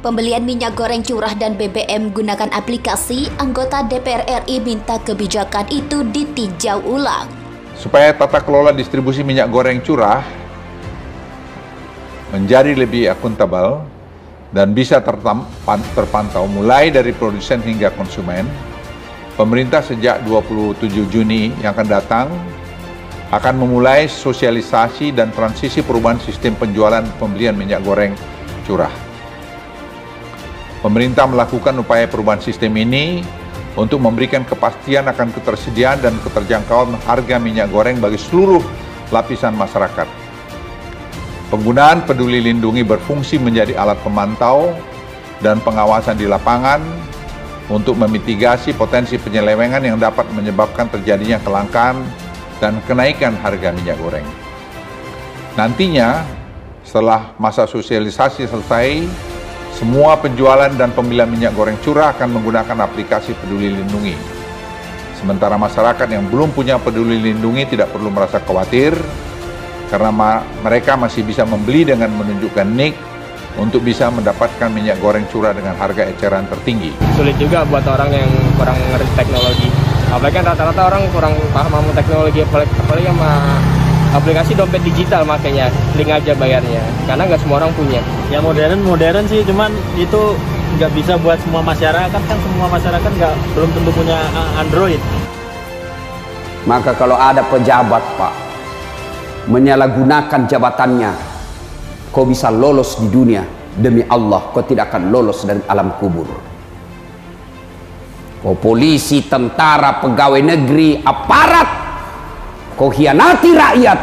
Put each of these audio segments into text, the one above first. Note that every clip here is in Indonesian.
Pembelian minyak goreng curah dan BBM gunakan aplikasi, anggota DPR RI minta kebijakan itu ditinjau ulang. Supaya tata kelola distribusi minyak goreng curah menjadi lebih akuntabel dan bisa terpantau mulai dari produsen hingga konsumen, pemerintah sejak 27 Juni yang akan datang akan memulai sosialisasi dan transisi perubahan sistem penjualan pembelian minyak goreng curah. Pemerintah melakukan upaya perubahan sistem ini untuk memberikan kepastian akan ketersediaan dan keterjangkauan harga minyak goreng bagi seluruh lapisan masyarakat. Penggunaan Peduli Lindungi berfungsi menjadi alat pemantau dan pengawasan di lapangan untuk memitigasi potensi penyelewengan yang dapat menyebabkan terjadinya kelangkaan dan kenaikan harga minyak goreng. Nantinya, setelah masa sosialisasi selesai, semua penjualan dan pembelian minyak goreng curah akan menggunakan aplikasi Peduli Lindungi. Sementara masyarakat yang belum punya Peduli Lindungi tidak perlu merasa khawatir, karena mereka masih bisa membeli dengan menunjukkan NIK untuk bisa mendapatkan minyak goreng curah dengan harga eceran tertinggi. Sulit juga buat orang yang kurang ngerti teknologi. Apalagi kan rata-rata orang kurang paham sama teknologi, apalagi sama aplikasi dompet digital, makanya link aja bayarnya, karena nggak semua orang punya. Ya modern sih, cuman itu nggak bisa buat semua masyarakat, kan semua masyarakat belum tentu punya Android. Maka kalau ada pejabat, Pak, menyalahgunakan jabatannya, kau bisa lolos di dunia, demi Allah kau tidak akan lolos dari alam kubur. Kau polisi, tentara, pegawai negeri, aparat, kau hianati rakyat,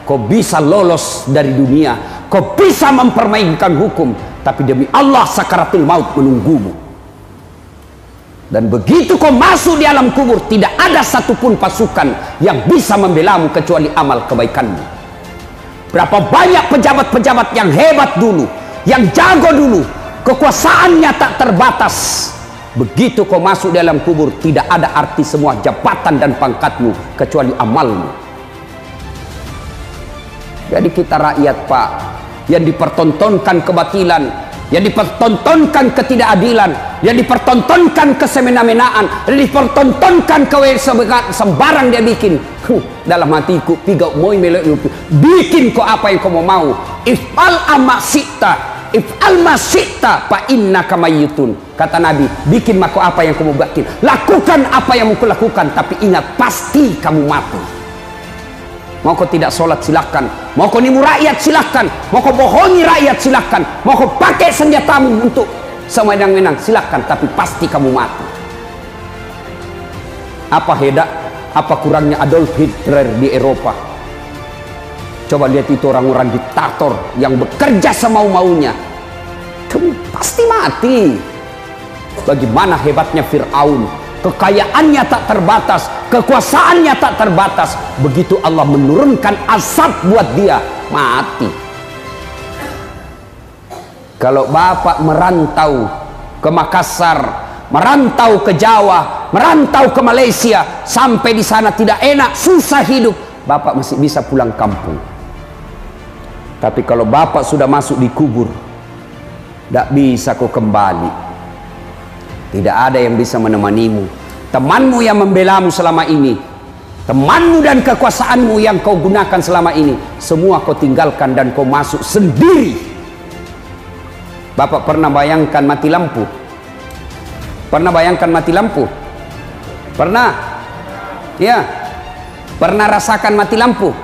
kau bisa lolos dari dunia, kau bisa mempermainkan hukum, tapi demi Allah sakaratul maut menunggumu. Dan begitu kau masuk di alam kubur, tidak ada satupun pasukan yang bisa membelamu kecuali amal kebaikanmu. Berapa banyak pejabat-pejabat yang hebat dulu, yang jago dulu, kekuasaannya tak terbatas. Begitu kau masuk dalam kubur, tidak ada arti semua jabatan dan pangkatmu kecuali amalmu. Jadi kita rakyat, Pak, yang dipertontonkan kebatilan, yang dipertontonkan ketidakadilan, yang dipertontonkan kesemena-menaan, yang dipertontonkan sembarang dia bikin. Dalam hatiku pigau moi melek, bikin kau apa yang kau mau. If'al amasita, if'al masita, fa innaka mayyitun. Kata Nabi, bikin maka apa yang kamu bikin, lakukan apa yang kamu lakukan, tapi ingat pasti kamu mati. Mau kau tidak sholat silahkan, mau kau nipu rakyat silahkan, mau kau bohongi rakyat silahkan, mau kau pakai senjatamu untuk semena-mena silahkan, tapi pasti kamu mati. Apa hebat, apa kurangnya Adolf Hitler di Eropa? Coba lihat itu orang-orang diktator yang bekerja semau-maunya, kamu pasti mati. Bagaimana hebatnya Fir'aun, kekayaannya tak terbatas, kekuasaannya tak terbatas. Begitu Allah menurunkan azab buat dia, mati. Kalau Bapak merantau ke Makassar, merantau ke Jawa, merantau ke Malaysia, sampai di sana tidak enak, susah hidup, Bapak masih bisa pulang kampung. Tapi kalau Bapak sudah masuk di kubur, tidak bisa kau kembali. Tidak ada yang bisa menemanimu. Temanmu yang membelamu selama ini, temanmu dan kekuasaanmu yang kau gunakan selama ini, semua kau tinggalkan dan kau masuk sendiri. Bapak pernah bayangkan mati lampu? Pernah bayangkan mati lampu? Pernah? Ya. Pernah rasakan mati lampu?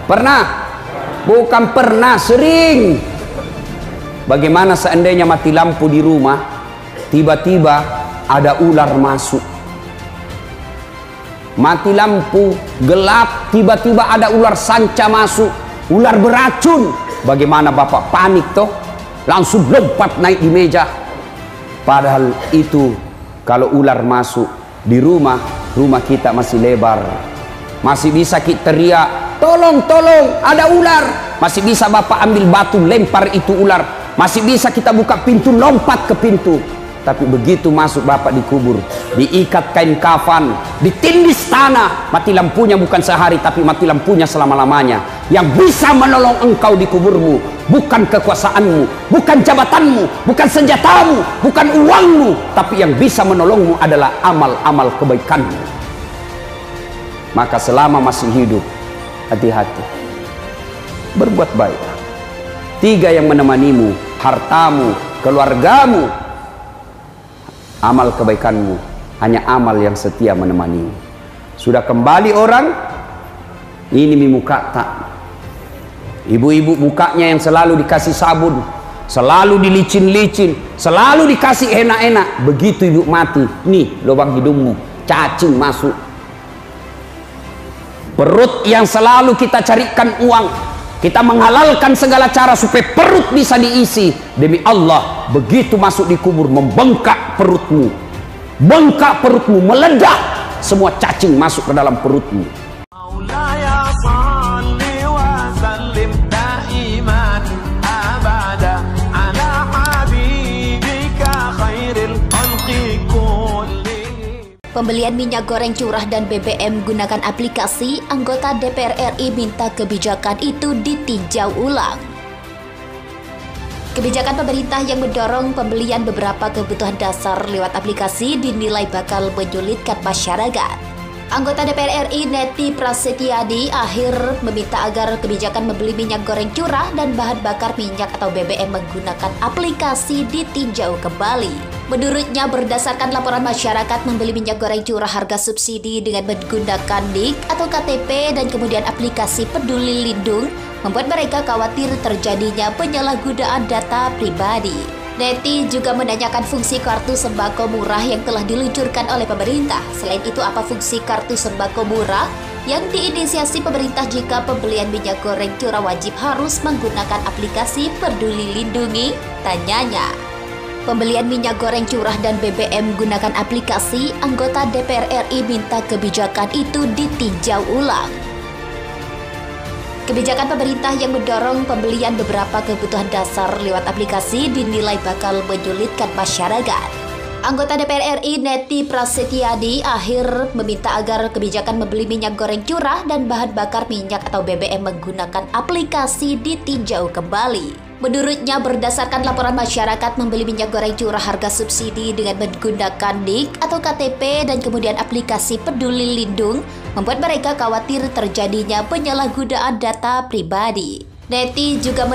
Pernah? Bukan pernah, sering. Bagaimana seandainya mati lampu di rumah, tiba-tiba ada ular masuk? Mati lampu, gelap, tiba-tiba ada ular sanca masuk, ular beracun. Bagaimana Bapak panik toh? Langsung lompat naik di meja. Padahal itu kalau ular masuk di rumah, rumah kita masih lebar, masih bisa kita teriak, tolong, tolong, ada ular. Masih bisa Bapak ambil batu lempar itu ular, masih bisa kita buka pintu, lompat ke pintu. Tapi begitu masuk Bapak dikubur, diikat kain kafan, ditindis tanah, mati lampunya bukan sehari tapi mati lampunya selama-lamanya. Yang bisa menolong engkau di kuburmu bukan kekuasaanmu, bukan jabatanmu, bukan senjatamu, bukan uangmu, tapi yang bisa menolongmu adalah amal-amal kebaikanmu. Maka selama masih hidup, hati-hati, berbuat baik. 3 yang menemanimu, hartamu, keluargamu, amal kebaikanmu, hanya amal yang setia menemanimu. Sudah kembali orang, ini muka tak. Ibu-ibu mukanya yang selalu dikasih sabun, selalu dilicin-licin, selalu dikasih enak-enak. Begitu ibu mati, nih lubang hidungmu, cacing masuk. Perut yang selalu kita carikan uang, kita menghalalkan segala cara supaya perut bisa diisi. Demi Allah, begitu masuk di kubur, membengkak perutmu, bengkak perutmu, meledak, semua cacing masuk ke dalam perutmu. Pembelian minyak goreng curah dan BBM gunakan aplikasi, anggota DPR RI minta kebijakan itu ditinjau ulang. Kebijakan pemerintah yang mendorong pembelian beberapa kebutuhan dasar lewat aplikasi dinilai bakal menyulitkan masyarakat. Anggota DPR RI Neti Prasetyadi akhir meminta agar kebijakan membeli minyak goreng curah dan bahan bakar minyak atau BBM menggunakan aplikasi ditinjau kembali. Menurutnya, berdasarkan laporan masyarakat membeli minyak goreng curah harga subsidi dengan menggunakan NIK atau KTP dan kemudian aplikasi Peduli Lindung membuat mereka khawatir terjadinya penyalahgunaan data pribadi. Neti juga menanyakan fungsi kartu sembako murah yang telah diluncurkan oleh pemerintah. Selain itu, apa fungsi kartu sembako murah yang diinisiasi pemerintah jika pembelian minyak goreng curah wajib harus menggunakan aplikasi Peduli Lindungi? Tanyanya. Pembelian minyak goreng curah dan BBM gunakan aplikasi, anggota DPR RI minta kebijakan itu ditinjau ulang. Kebijakan pemerintah yang mendorong pembelian beberapa kebutuhan dasar lewat aplikasi dinilai bakal menyulitkan masyarakat. Anggota DPR RI Neti Prasetyadi akhir meminta agar kebijakan membeli minyak goreng curah dan bahan bakar minyak atau BBM menggunakan aplikasi ditinjau kembali. Menurutnya, berdasarkan laporan masyarakat membeli minyak goreng curah harga subsidi dengan menggunakan NIK atau KTP dan kemudian aplikasi Peduli Lindung membuat mereka khawatir terjadinya penyalahgunaan data pribadi. Neti juga